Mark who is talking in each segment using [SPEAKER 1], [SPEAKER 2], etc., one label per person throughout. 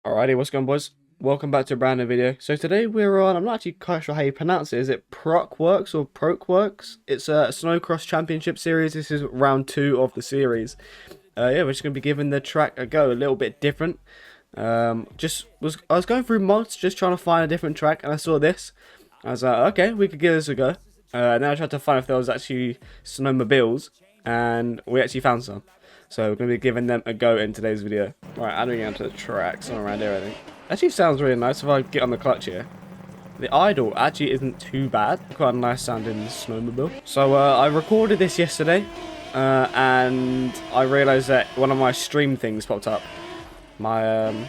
[SPEAKER 1] Alrighty, what's going on, boys? Welcome back to a brand new video. So today we're on, I'm not actually quite sure how you pronounce it. Is it Procworks or Procworks? It's a Snowcross Championship Series. This is round 2 of the series. Yeah, we're just going to be giving the track a go, a little bit different. I was going through mods, just trying to find a different track, and I saw this. I was like, okay, we could give this a go. Then I tried to find if there was actually snowmobiles, and we actually found some. So we're going to be giving them a go in today's video. Right, adding onto the track, somewhere around here I think. Actually sounds really nice if I get on the clutch here. The idle actually isn't too bad. Quite a nice sounding snowmobile. So I recorded this yesterday, and I realised that one of my stream things popped up. My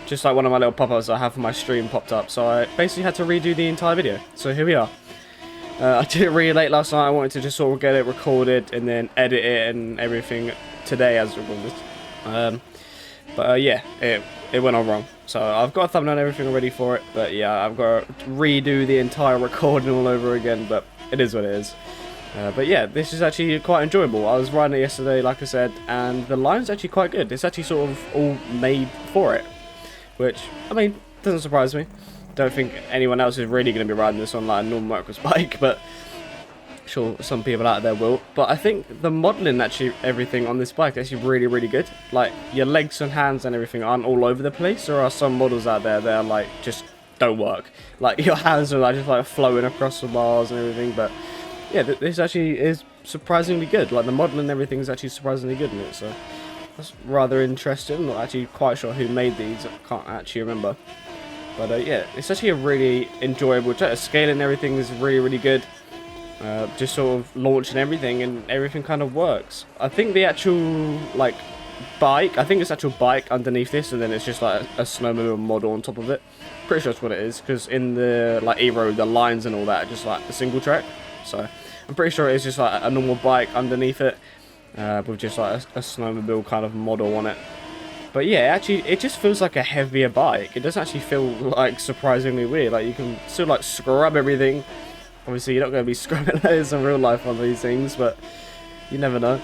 [SPEAKER 1] just like one of my little pop-ups I have for my stream popped up. So I basically had to redo the entire video. So here we are. I did it really late last night. I wanted to just sort of get it recorded and then edit it and everything today as recorded. Yeah, it went all wrong. So I've got a thumbnail and everything already for it. But yeah, I've got to redo the entire recording all over again. But it is what it is. But yeah, this is actually quite enjoyable. I was riding it yesterday, like I said, and the line's actually quite good. It's actually sort of all made for it. Which, I mean, doesn't surprise me. Don't think anyone else is really going to be riding this on like a normal motocross bike, but sure some people out there will. But I think the modelling, actually everything on this bike is actually really good. Like your legs and hands and everything aren't all over the place. There are some models out there that are like just don't work. Like your hands are like just like flowing across the bars and everything. But yeah, this actually is surprisingly good. Like the modelling and everything is actually surprisingly good in it. So that's rather interesting. I'm not actually quite sure who made these. I can't actually remember. But yeah, it's actually a really enjoyable track. Scaling and everything is really good. Just sort of launching everything and everything kind of works. I think the actual like bike, I think it's actual bike underneath this, and then it's just like a snowmobile model on top of it. Pretty sure that's what it is, because in the like E-Road, the lines and all that are just like a single track. So I'm pretty sure it's just like a normal bike underneath it, with just like a snowmobile kind of model on it. But yeah, actually, it just feels like a heavier bike. It doesn't actually feel like surprisingly weird. Like you can still like scrub everything. Obviously, you're not going to be scrubbing those in real life on these things, but you never know.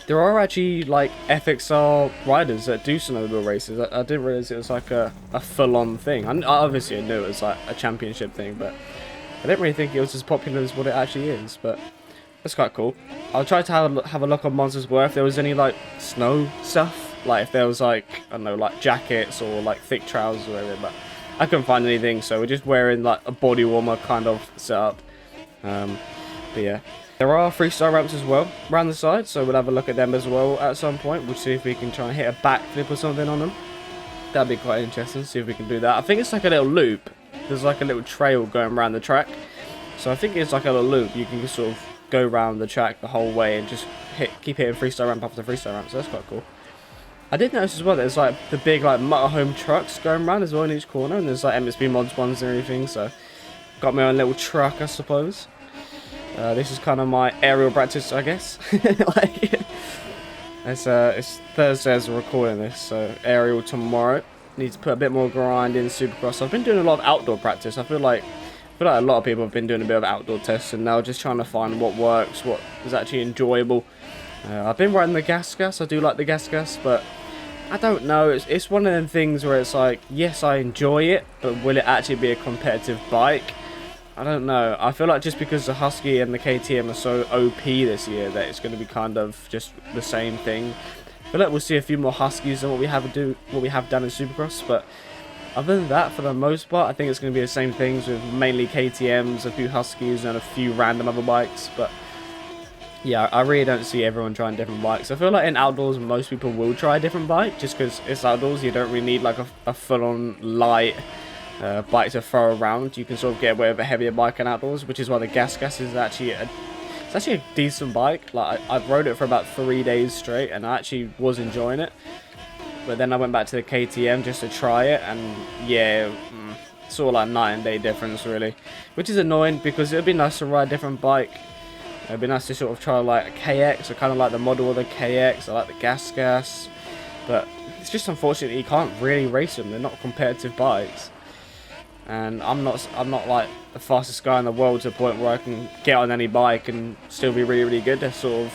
[SPEAKER 1] There are actually like FXR riders that do snowmobile races. I didn't realize it was like a full-on thing. Obviously, I knew it was like a championship thing, but I didn't really think it was as popular as what it actually is. But that's quite cool. I'll try to have a look on mods as well if there was any like snow stuff. Like if there was like, I don't know, like jackets or like thick trousers or whatever, but I couldn't find anything, so we're just wearing like a body warmer kind of setup. But yeah, there are freestyle ramps as well around the side, so we'll have a look at them as well at some point. We'll see if we can try and hit a backflip or something on them. That'd be quite interesting, see if we can do that. I think it's like a little loop. There's like a little trail going around the track, so I think it's like a little loop. You can just sort of go around the track the whole way and just keep hitting freestyle ramp after freestyle ramp, so that's quite cool. I did notice as well that there's like the big like motorhome trucks going around as well in each corner, and there's like MSB mods ones and everything, so got my own little truck, I suppose. This is kind of my aerial practice, I guess. Like, it's Thursday as we're recording this, so aerial tomorrow. Need to put a bit more grind in Supercross. I've been doing a lot of outdoor practice. I feel like a lot of people have been doing a bit of outdoor testing now, just trying to find what works, what is actually enjoyable. I've been riding the gas. I do like the gas, but I don't know. It's one of them things where it's like, yes, I enjoy it, but will it actually be a competitive bike? I don't know. I feel like just because the Husky and the KTM are so OP this year that it's going to be kind of just the same thing. I feel like we'll see a few more Huskies than what we have done in Supercross, but other than that, for the most part, I think it's going to be the same things with mainly KTMs, a few Huskies, and a few random other bikes, but yeah, I really don't see everyone trying different bikes. I feel like in outdoors, most people will try a different bike, just because it's outdoors. You don't really need like a full-on light bike to throw around. You can sort of get away with a heavier bike in outdoors, which is why the gas is actually a decent bike. Like I rode it for about 3 days straight, and I actually was enjoying it. But then I went back to the KTM just to try it, and yeah, sort of like night and day difference really, which is annoying because it would be nice to ride a different bike. It'd be nice to sort of try like a KX. I kind of like the model of the KX. I like the gas, but it's just unfortunate you can't really race them. They're not competitive bikes, and I'm not like the fastest guy in the world to the point where I can get on any bike and still be really good. They're sort of,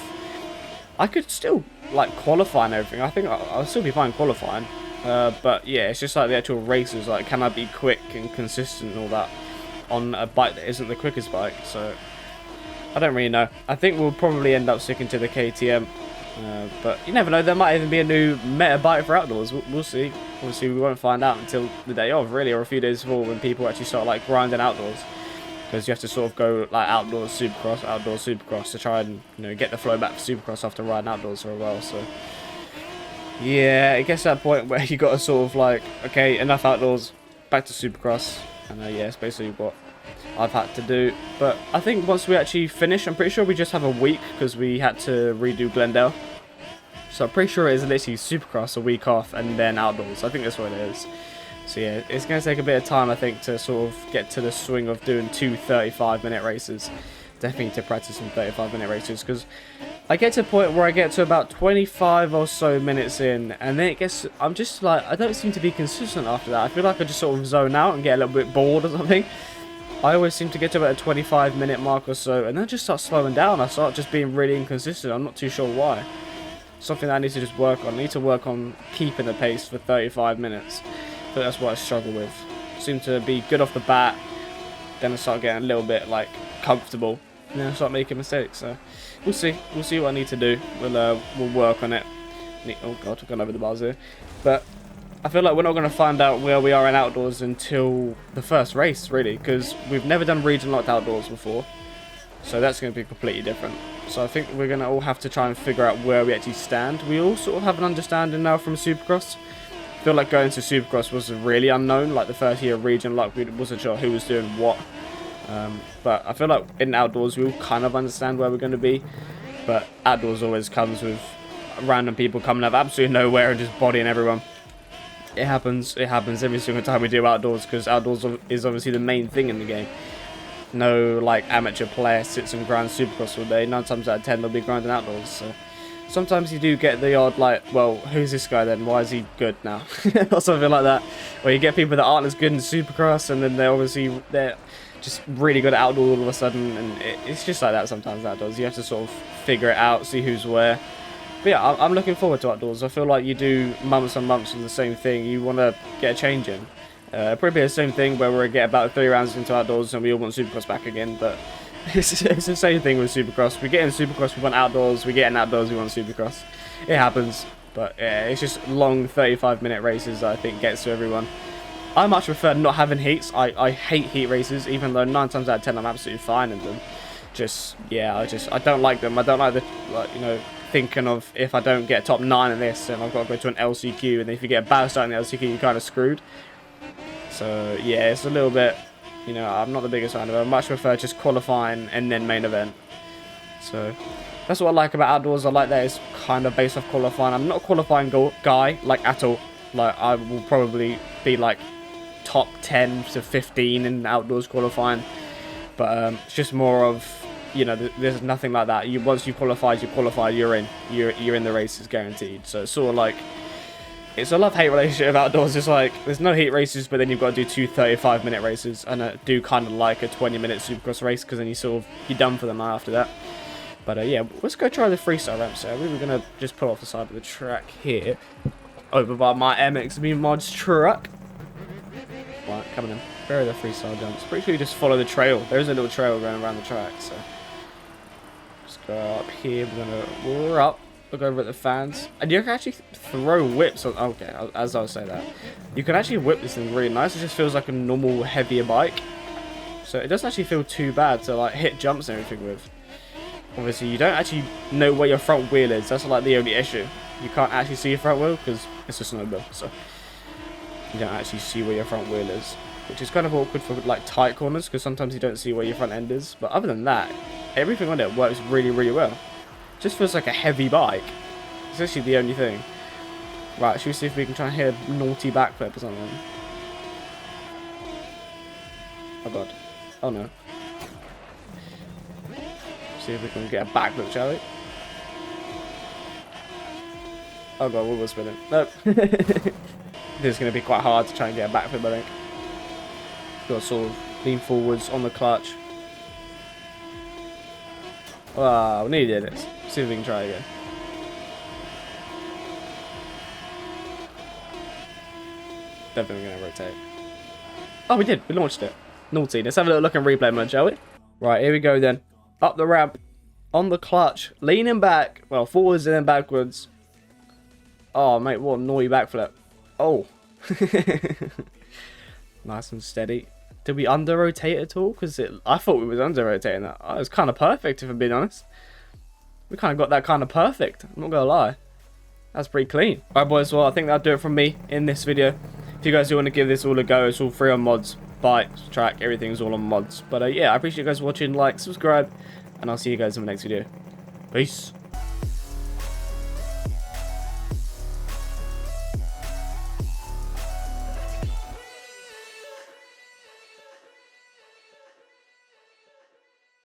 [SPEAKER 1] I could still like qualify and everything. I think I'll still be fine qualifying. But yeah, it's just like the actual races. Like, can I be quick and consistent and all that on a bike that isn't the quickest bike? So I don't really know. I think we'll probably end up sticking to the KTM. But you never know, there might even be a new meta bike for outdoors. We'll see. Obviously, we won't find out until the day of, really, or a few days before, when people actually start like grinding outdoors. Because you have to sort of go like outdoors supercross to try and, you know, get the flow back for supercross after riding outdoors for a while. So yeah, it gets to that point where you got to sort of like, okay, enough outdoors, back to supercross. And yeah, it's basically what I've had to do. But I think once we actually finish, I'm pretty sure we just have a week because we had to redo Glendale. So I'm pretty sure it is literally supercross, a week off, and then outdoors. I think that's what it is. So yeah, it's going to take a bit of time, I think, to sort of get to the swing of doing 2 35-minute races. Definitely to practice some 35-minute races, because I get to a point where I get to about 25 or so minutes in, and then it gets, I'm just like, I don't seem to be consistent after that. I feel like I just sort of zone out and get a little bit bored or something. I always seem to get to about a 25-minute mark or so, and then I just start slowing down. I start just being really inconsistent. I'm not too sure why. Something that I need to just work on. I need to work on keeping the pace for 35 minutes. But that's what I struggle with. Seem to be good off the bat, then I start getting a little bit like comfortable, and then I start making mistakes. So we'll see. We'll see what I need to do. We'll work on it. Oh god, I've gone over the bars here. But I feel like we're not going to find out where we are in outdoors until the first race, really, because we've never done region locked outdoors before. So that's going to be completely different. So I think we're going to all have to try and figure out where we actually stand. We all sort of have an understanding now from Supercross. I feel like going to Supercross was really unknown. Like the first year of region lock, we wasn't sure who was doing what. But I feel like in outdoors we all kind of understand where we're going to be. But outdoors always comes with random people coming up absolutely nowhere and just bodying everyone. It happens every single time we do outdoors, because outdoors is obviously the main thing in the game. No like amateur player sits and grinds Supercross all day. 9 times out of 10 they'll be grinding outdoors. So sometimes you do get the odd like, well, who's this guy then? Why is he good now? Or something like that. Or you get people that aren't as good in Supercross, and then they're just really good at outdoors all of a sudden, and it's just like that sometimes outdoors. You have to sort of figure it out, see who's where. But yeah, I'm looking forward to outdoors. I feel like you do months and months of the same thing. You want to get a change in. Probably the same thing where we get about 3 rounds into outdoors and we all want Supercross back again. But it's the same thing with Supercross. We get in Supercross, we want outdoors. We get in outdoors, we want Supercross. It happens. But yeah, it's just long 35-minute races that I think gets to everyone. I much prefer not having heats. I hate heat races, even though 9 times out of 10 I'm absolutely fine in them. I don't like them. I don't like the, like, you know, thinking of if I don't get top 9 in this, then I've got to go to an LCQ, and if you get a bad start in the LCQ, you're kind of screwed. So yeah, it's a little bit, you know, I'm not the biggest fan of it. I much prefer just qualifying and then main event. So that's what I like about outdoors. I like that it's kind of based off qualifying. I'm not a qualifying guy, like, at all. Like, I will probably be like top 10 to 15 in outdoors qualifying, but it's just more of, you know, there's nothing like that. Once you qualified, you're in. You're in the race, is guaranteed. So it's sort of like, it's a love-hate relationship outdoors. It's like, there's no heat races, but then you've got to do 2 35-minute races, and I do kind of like a 20-minute Supercross race, because then you're done for the night after that. But yeah, let's go try the freestyle ramp. So we're going to just pull off the side of the track here, over by my MXB Mods truck. Right, coming in. Where are the freestyle jumps? Pretty sure you just follow the trail. There's a little trail going around the track, so let's go up here. We're up. Look over at the fans, and you can actually throw whips on. Okay, as I was saying that, you can actually whip this thing really nice. It just feels like a normal heavier bike, so it doesn't actually feel too bad to like hit jumps and everything with. Obviously, you don't actually know where your front wheel is. That's like the only issue. You can't actually see your front wheel because it's a snowmobile, so you don't actually see where your front wheel is, which is kind of awkward for like tight corners, because sometimes you don't see where your front end is. But other than that, everything on it works really, really well. Just feels like a heavy bike. It's actually the only thing. Right, should we see if we can try and hit a naughty backflip or something? Oh god. Oh no. See if we can get a backflip, shall we? Oh god, we will spin it. Nope. This is going to be quite hard to try and get a backflip, I think. Got to sort of lean forwards on the clutch. Wow, we nearly did it. See if we can try again. Definitely going to rotate. Oh, we did. We launched it. Naughty. Let's have a little look in replay mode, shall we? Right, here we go then. Up the ramp. On the clutch. Leaning back. Well, forwards and then backwards. Oh, mate, what a naughty backflip. Oh. Nice and steady. Did we under-rotate at all? Because I thought we was under-rotating that. Oh, it was kind of perfect, if I'm being honest. We kind of got that kind of perfect. I'm not going to lie. That's pretty clean. Alright, boys. Well, I think that'll do it from me in this video. If you guys do want to give this all a go, it's all free on mods. Bikes, track, everything's all on mods. But yeah, I appreciate you guys watching. Like, subscribe. And I'll see you guys in the next video. Peace.